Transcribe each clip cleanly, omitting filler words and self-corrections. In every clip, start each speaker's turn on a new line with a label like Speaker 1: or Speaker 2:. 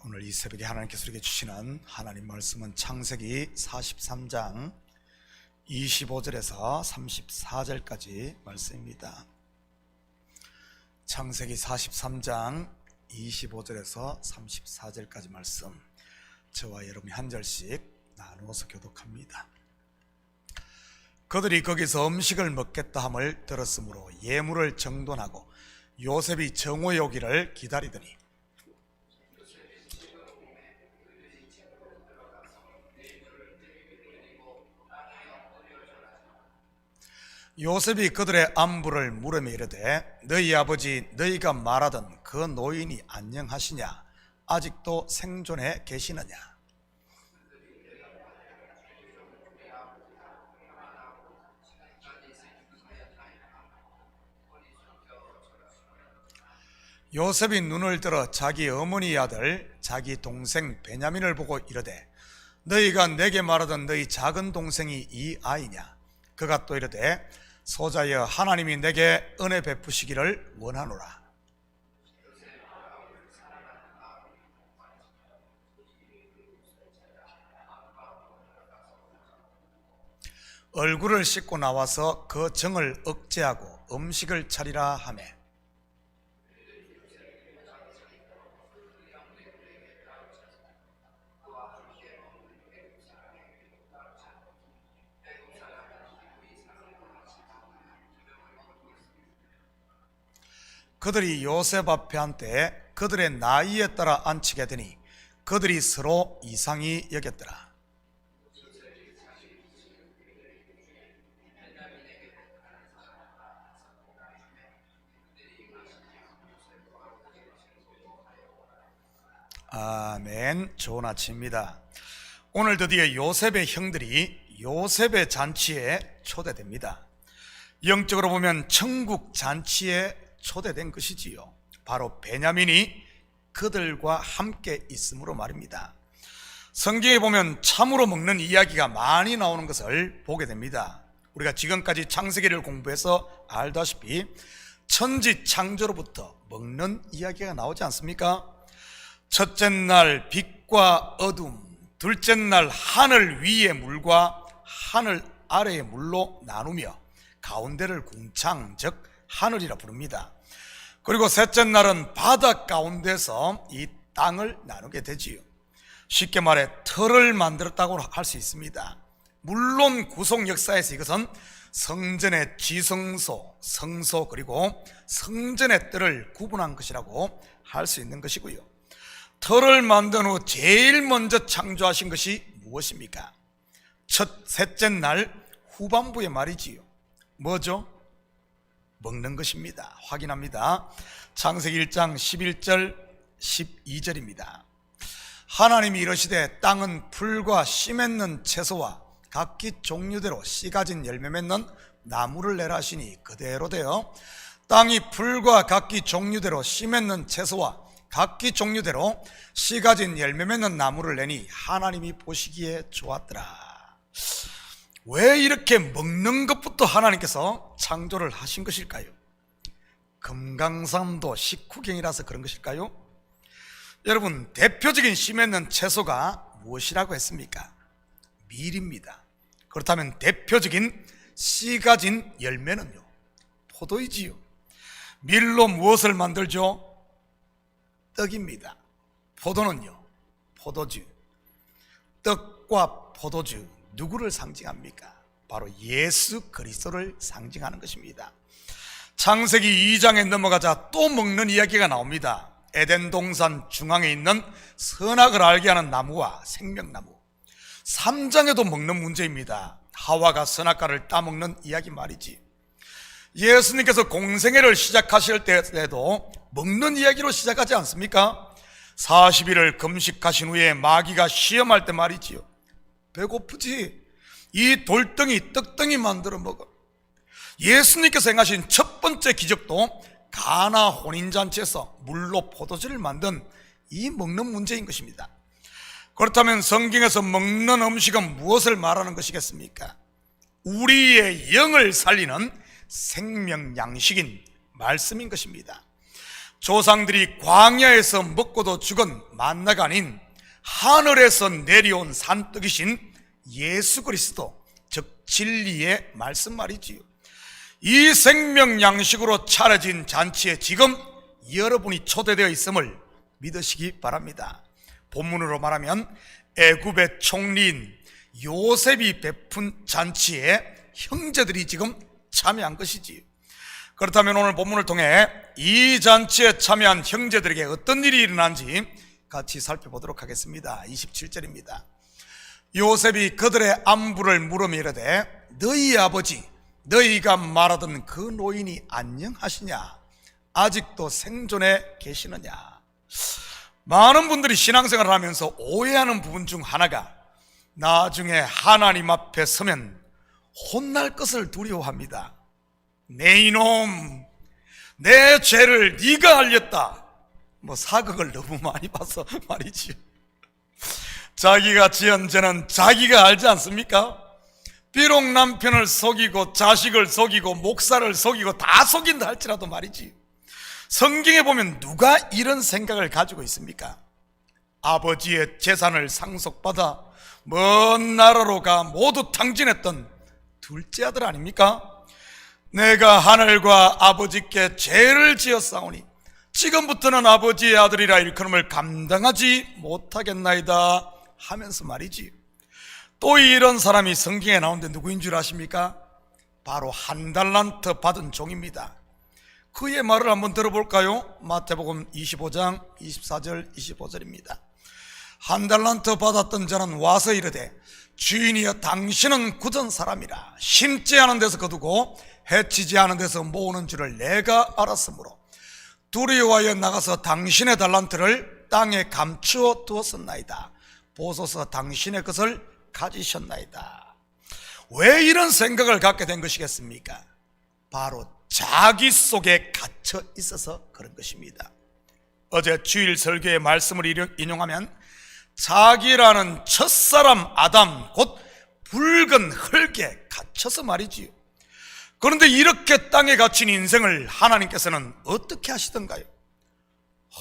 Speaker 1: 오늘 이 새벽에 하나님께서 우리에게 주시는 하나님 말씀은 창세기 43장 25절에서 34절까지 말씀입니다. 창세기 43장 25절에서 34절까지 말씀, 저와 여러분이 한 절씩 나누어서 교독합니다. 그들이 거기서 음식을 먹겠다 함을 들었으므로 예물을 정돈하고 요셉이 정오에 오기를 기다리더니 요셉이 그들의 안부를 물으며 이르되 너희 아버지 너희가 말하던 그 노인이 안녕하시냐? 아직도 생존해 계시느냐? 요셉이 눈을 들어 자기 어머니 아들 자기 동생 베냐민을 보고 이르되 너희가 내게 말하던 너희 작은 동생이 이 아이냐? 그가 또 이르되 소자여 하나님이 내게 은혜 베푸시기를 원하노라. 얼굴을 씻고 나와서 그 정을 억제하고 음식을 차리라 하매 그들이 요셉 앞에 한때 그들의 나이에 따라 앉히게 되니 그들이 서로 이상히 여겼더라. 아멘. 좋은 아침입니다. 오늘 드디어 요셉의 형들이 요셉의 잔치에 초대됩니다. 영적으로 보면 천국 잔치에 초대된 것이지요. 바로 베냐민이 그들과 함께 있으므로 말입니다. 성경에 보면 참으로 먹는 이야기가 많이 나오는 것을 보게 됩니다. 우리가 지금까지 창세기를 공부해서 알다시피 천지 창조로부터 먹는 이야기가 나오지 않습니까? 첫째 날 빛과 어둠, 둘째 날 하늘 위의 물과 하늘 아래의 물로 나누며 가운데를 궁창 즉 하늘이라 부릅니다. 그리고 셋째 날은 바다 가운데서 이 땅을 나누게 되지요. 쉽게 말해 틀을 만들었다고 할 수 있습니다. 물론 구속 역사에서 이것은 성전의 지성소, 성소 그리고 성전의 뜰을 구분한 것이라고 할 수 있는 것이고요. 틀을 만든 후 제일 먼저 창조하신 것이 무엇입니까? 셋째 날 후반부의 말이지요. 뭐죠? 먹는 것입니다. 확인합니다. 창세기 1장 11절 12절입니다. 하나님이 이르시되 땅은 풀과 씨 맺는 채소와 각기 종류대로 씨 가진 열매 맺는 나무를 내라 하시니 그대로 되어 땅이 풀과 각기 종류대로 씨 맺는 채소와 각기 종류대로 씨 가진 열매 맺는 나무를 내니 하나님이 보시기에 좋았더라. 왜 이렇게 먹는 것부터 하나님께서 창조를 하신 것일까요? 금강산도 식후경이라서 그런 것일까요? 여러분, 대표적인 씨 맺는 채소가 무엇이라고 했습니까? 밀입니다. 그렇다면 대표적인 씨 가진 열매는요? 포도이지요. 밀로 무엇을 만들죠? 떡입니다. 포도는요? 포도주. 떡과 포도주, 누구를 상징합니까? 바로 예수 그리스도를 상징하는 것입니다. 창세기 2장에 넘어가자 또 먹는 이야기가 나옵니다. 에덴 동산 중앙에 있는 선악을 알게 하는 나무와 생명나무. 3장에도 먹는 문제입니다. 하와가 선악과를 따먹는 이야기 말이지. 예수님께서 공생애를 시작하실 때에도 먹는 이야기로 시작하지 않습니까? 40일을 금식하신 후에 마귀가 시험할 때 말이지요. 배고프지? 이 돌덩이 떡덩이 만들어 먹어. 예수님께서 행하신 첫 번째 기적도 가나 혼인잔치에서 물로 포도주를 만든 이 먹는 문제인 것입니다. 그렇다면 성경에서 먹는 음식은 무엇을 말하는 것이겠습니까? 우리의 영을 살리는 생명 양식인 말씀인 것입니다. 조상들이 광야에서 먹고도 죽은 만나가 아닌 하늘에서 내려온 산떡이신 예수 그리스도, 즉 진리의 말씀 말이지요. 이 생명 양식으로 차려진 잔치에 지금 여러분이 초대되어 있음을 믿으시기 바랍니다. 본문으로 말하면 애굽의 총리인 요셉이 베푼 잔치에 형제들이 지금 참여한 것이지. 그렇다면 오늘 본문을 통해 이 잔치에 참여한 형제들에게 어떤 일이 일어난지 같이 살펴보도록 하겠습니다. 27절입니다. 요셉이 그들의 안부를 물으며 이르되 너희 아버지, 너희가 말하던 그 노인이 안녕하시냐? 아직도 생존해 계시느냐? 많은 분들이 신앙생활을 하면서 오해하는 부분 중 하나가 나중에 하나님 앞에 서면 혼날 것을 두려워합니다. 내 이놈, 내 죄를 네가 알렸다. 사극을 너무 많이 봐서 말이지. 자기가 지은 죄는 자기가 알지 않습니까? 비록 남편을 속이고 자식을 속이고 목사를 속이고 다 속인다 할지라도 말이지, 성경에 보면 누가 이런 생각을 가지고 있습니까? 아버지의 재산을 상속받아 먼 나라로 가 모두 탕진했던 둘째 아들 아닙니까? 내가 하늘과 아버지께 죄를 지었사오니 지금부터는 아버지의 아들이라 일컬음을 감당하지 못하겠나이다 하면서 말이지. 또 이런 사람이 성경에 나오는데 누구인 줄 아십니까? 바로 한 달란트 받은 종입니다. 그의 말을 한번 들어볼까요? 마태복음 25장 24절 25절입니다. 한 달란트 받았던 자는 와서 이르되 주인이여 당신은 굳은 사람이라 심지 않은 데서 거두고 해치지 않은 데서 모으는 줄을 내가 알았으므로 두려워하여 나가서 당신의 달란트를 땅에 감추어 두었었나이다. 보소서 당신의 것을 가지셨나이다. 왜 이런 생각을 갖게 된 것이겠습니까? 바로 자기 속에 갇혀 있어서 그런 것입니다. 어제 주일 설교의 말씀을 인용하면 자기라는 첫사람 아담, 곧 붉은 흙에 갇혀서 말이지요. 그런데 이렇게 땅에 갇힌 인생을 하나님께서는 어떻게 하시던가요?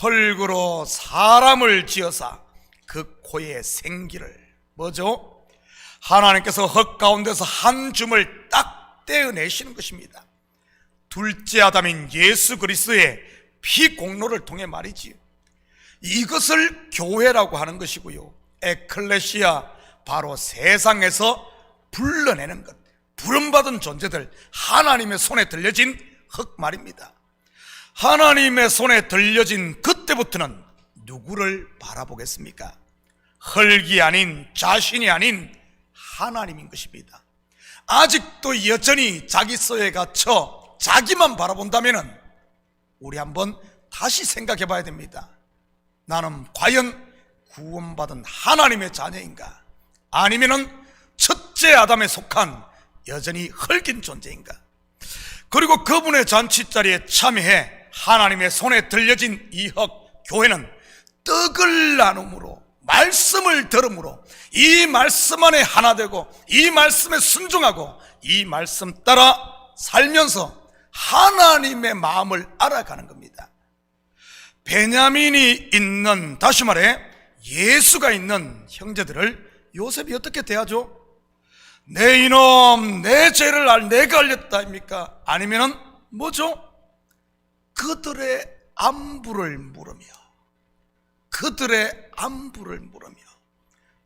Speaker 1: 흙으로 사람을 지어사 그 코에 생기를, 뭐죠? 하나님께서 흙 가운데서 한 줌을 딱 떼어내시는 것입니다. 둘째 아담인 예수 그리스도의 피 공로를 통해 말이지요. 이것을 교회라고 하는 것이고요, 에클레시아, 바로 세상에서 불러내는 것, 부름받은 존재들, 하나님의 손에 들려진 흙 말입니다. 하나님의 손에 들려진 그때부터는 누구를 바라보겠습니까? 흙이 아닌, 자신이 아닌 하나님인 것입니다. 아직도 여전히 자기 소에 갇혀 자기만 바라본다면 우리 한번 다시 생각해 봐야 됩니다. 나는 과연 구원받은 하나님의 자녀인가? 아니면은 첫째 아담에 속한 여전히 흙인 존재인가? 그리고 그분의 잔치자리에 참여해 하나님의 손에 들려진 이 흙, 교회는 떡을 나눔으로, 말씀을 들음으로, 이 말씀 안에 하나 되고 이 말씀에 순종하고 이 말씀 따라 살면서 하나님의 마음을 알아가는 겁니다. 베냐민이 있는, 다시 말해 예수가 있는 형제들을 요셉이 어떻게 대하죠? 내 이놈, 내 죄를 내가 알렸다입니까? 아니면은 뭐죠? 그들의 안부를 물으며, 그들의 안부를 물으며,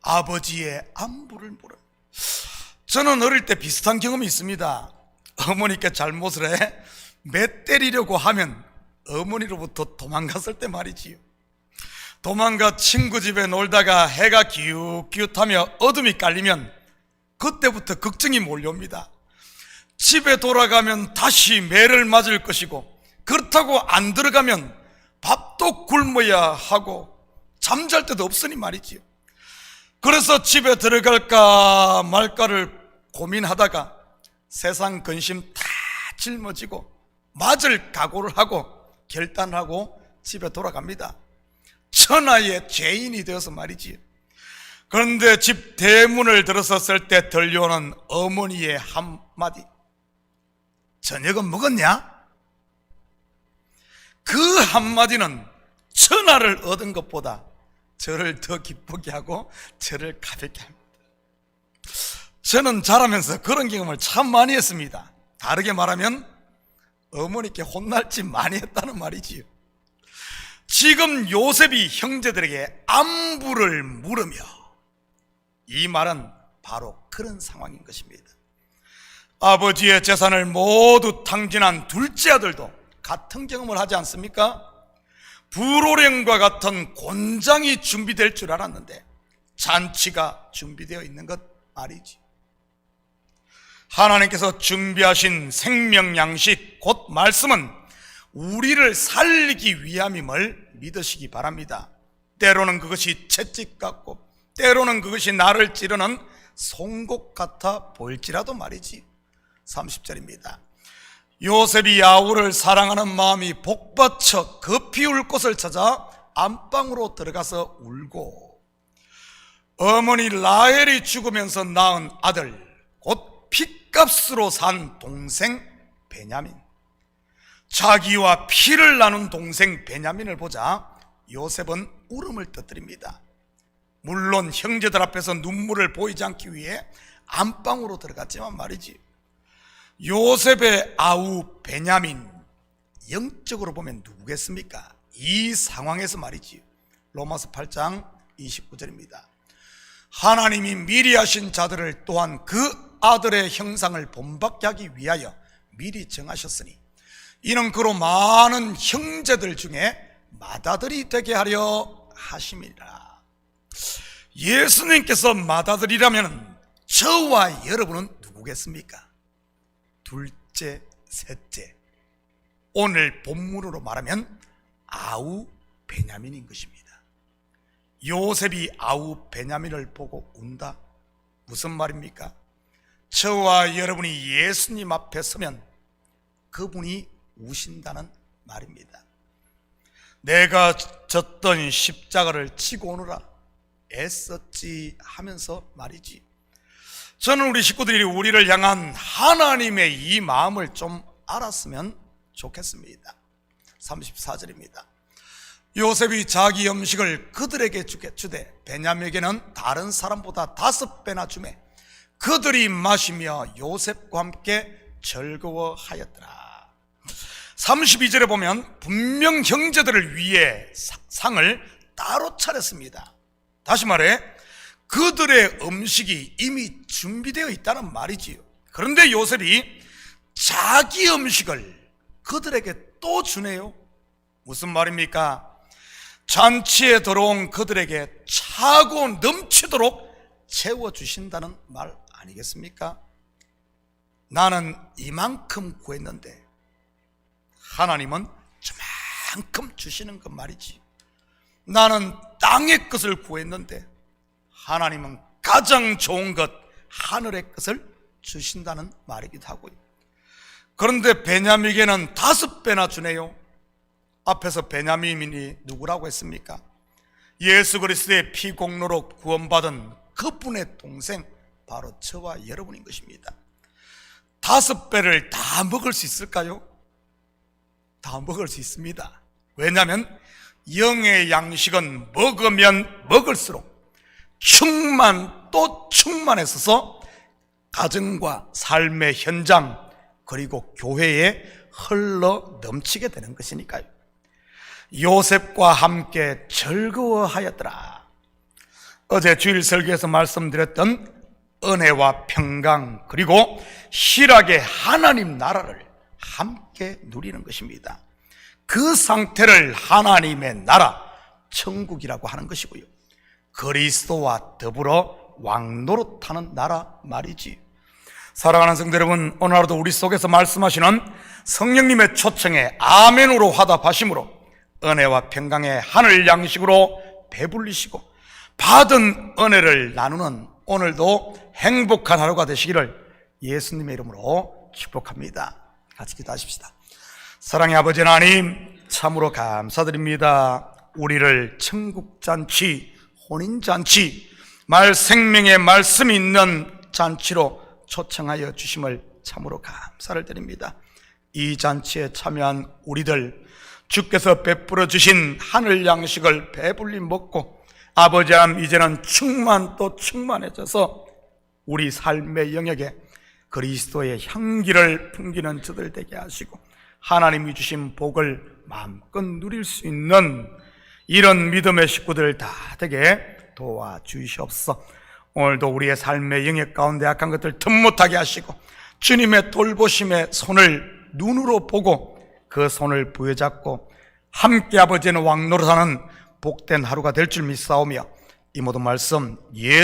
Speaker 1: 아버지의 안부를 물으며. 저는 어릴 때 비슷한 경험이 있습니다. 어머니께 잘못을 해 매 때리려고 하면 어머니로부터 도망갔을 때 말이지요. 도망가 친구 집에 놀다가 해가 기웃기웃하며 어둠이 깔리면 그때부터 걱정이 몰려옵니다. 집에 돌아가면 다시 매를 맞을 것이고, 그렇다고 안 들어가면 밥도 굶어야 하고 잠잘 데도 없으니 말이지요. 그래서 집에 들어갈까 말까를 고민하다가 세상 근심 다 짊어지고 맞을 각오를 하고 결단하고 집에 돌아갑니다. 천하의 죄인이 되어서 말이지요. 그런데 집 대문을 들어섰을 때 들려오는 어머니의 한마디, 저녁은 먹었냐? 그 한마디는 천하를 얻은 것보다 저를 더 기쁘게 하고 저를 가볍게 합니다. 저는 자라면서 그런 경험을 참 많이 했습니다. 다르게 말하면 어머니께 혼날 짓 많이 했다는 말이지요. 지금 요셉이 형제들에게 안부를 물으며, 이 말은 바로 그런 상황인 것입니다. 아버지의 재산을 모두 탕진한 둘째 아들도 같은 경험을 하지 않습니까? 불호령과 같은 곤장이 준비될 줄 알았는데 잔치가 준비되어 있는 것 말이지. 하나님께서 준비하신 생명 양식 곧 말씀은 우리를 살리기 위함임을 믿으시기 바랍니다. 때로는 그것이 채찍 같고 때로는 그것이 나를 찌르는 송곳 같아 보일지라도 말이지. 30절입니다. 요셉이 야곱을 사랑하는 마음이 복받쳐 급히 울 곳을 찾아 안방으로 들어가서 울고, 어머니 라헬이 죽으면서 낳은 아들 곧 핏값으로 산 동생 베냐민, 자기와 피를 나눈 동생 베냐민을 보자 요셉은 울음을 터뜨립니다. 물론 형제들 앞에서 눈물을 보이지 않기 위해 안방으로 들어갔지만 말이지. 요셉의 아우 베냐민, 영적으로 보면 누구겠습니까? 이 상황에서 말이지. 로마서 8장 29절입니다. 하나님이 미리 하신 자들을 또한 그 아들의 형상을 본받게 하기 위하여 미리 정하셨으니 이는 그로 많은 형제들 중에 맏아들이 되게 하려 하심이라. 예수님께서 맏아들이라면 저와 여러분은 누구겠습니까? 둘째, 셋째, 오늘 본문으로 말하면 아우 베냐민인 것입니다. 요셉이 아우 베냐민을 보고 운다? 무슨 말입니까? 저와 여러분이 예수님 앞에 서면 그분이 우신다는 말입니다. 내가 졌던 십자가를 치고 오느라 애썼지 하면서 말이지. 저는 우리 식구들이 우리를 향한 하나님의 이 마음을 좀 알았으면 좋겠습니다. 34절입니다. 요셉이 자기 음식을 그들에게 주되 베냐민에게는 다른 사람보다 5배나 주매 그들이 마시며 요셉과 함께 즐거워하였더라. 32절에 보면 분명 형제들을 위해 상을 따로 차렸습니다. 다시 말해 그들의 음식이 이미 준비되어 있다는 말이지요. 그런데 요셉이 자기 음식을 그들에게 또 주네요. 무슨 말입니까? 잔치에 들어온 그들에게 차고 넘치도록 채워주신다는 말 아니겠습니까? 나는 이만큼 구했는데 하나님은 저만큼 주시는 것 말이지. 나는 땅의 것을 구했는데 하나님은 가장 좋은 것 하늘의 것을 주신다는 말이기도 하고요. 그런데 베냐민에게는 5배나 주네요. 앞에서 베냐민이 누구라고 했습니까? 예수 그리스도의 피공로로 구원받은 그분의 동생, 바로 저와 여러분인 것입니다. 5배를 다 먹을 수 있을까요? 다 먹을 수 있습니다. 왜냐하면 영의 양식은 먹으면 먹을수록 충만 또 충만해서서 가정과 삶의 현장 그리고 교회에 흘러 넘치게 되는 것이니까요. 요셉과 함께 즐거워하였더라. 어제 주일 설교에서 말씀드렸던 은혜와 평강 그리고 희락의 하나님 나라를 함께 누리는 것입니다. 그 상태를 하나님의 나라, 천국이라고 하는 것이고요. 그리스도와 더불어 왕노릇하는 나라 말이지. 사랑하는 성도 여러분, 오늘 하루도 우리 속에서 말씀하시는 성령님의 초청에 아멘으로 화답하심으로 은혜와 평강의 하늘 양식으로 배불리시고 받은 은혜를 나누는 오늘도 행복한 하루가 되시기를 예수님의 이름으로 축복합니다. 같이 기도하십시다. 사랑의 아버지 하나님, 참으로 감사드립니다. 우리를 천국잔치, 혼인잔치, 생명의 말씀이 있는 잔치로 초청하여 주심을 참으로 감사를 드립니다. 이 잔치에 참여한 우리들 주께서 베풀어 주신 하늘 양식을 배불리 먹고 아버지 하나님 이제는 충만 또 충만해져서 우리 삶의 영역에 그리스도의 향기를 풍기는 저들 되게 하시고 하나님이 주신 복을 마음껏 누릴 수 있는 이런 믿음의 식구들 다 되게 도와주시옵소서. 오늘도 우리의 삶의 영역 가운데 약한 것들 틈못하게 하시고 주님의 돌보심의 손을 눈으로 보고 그 손을 부여잡고 함께 아버지는 왕노릇하는 복된 하루가 될 줄 믿사오며 이 모든 말씀 예수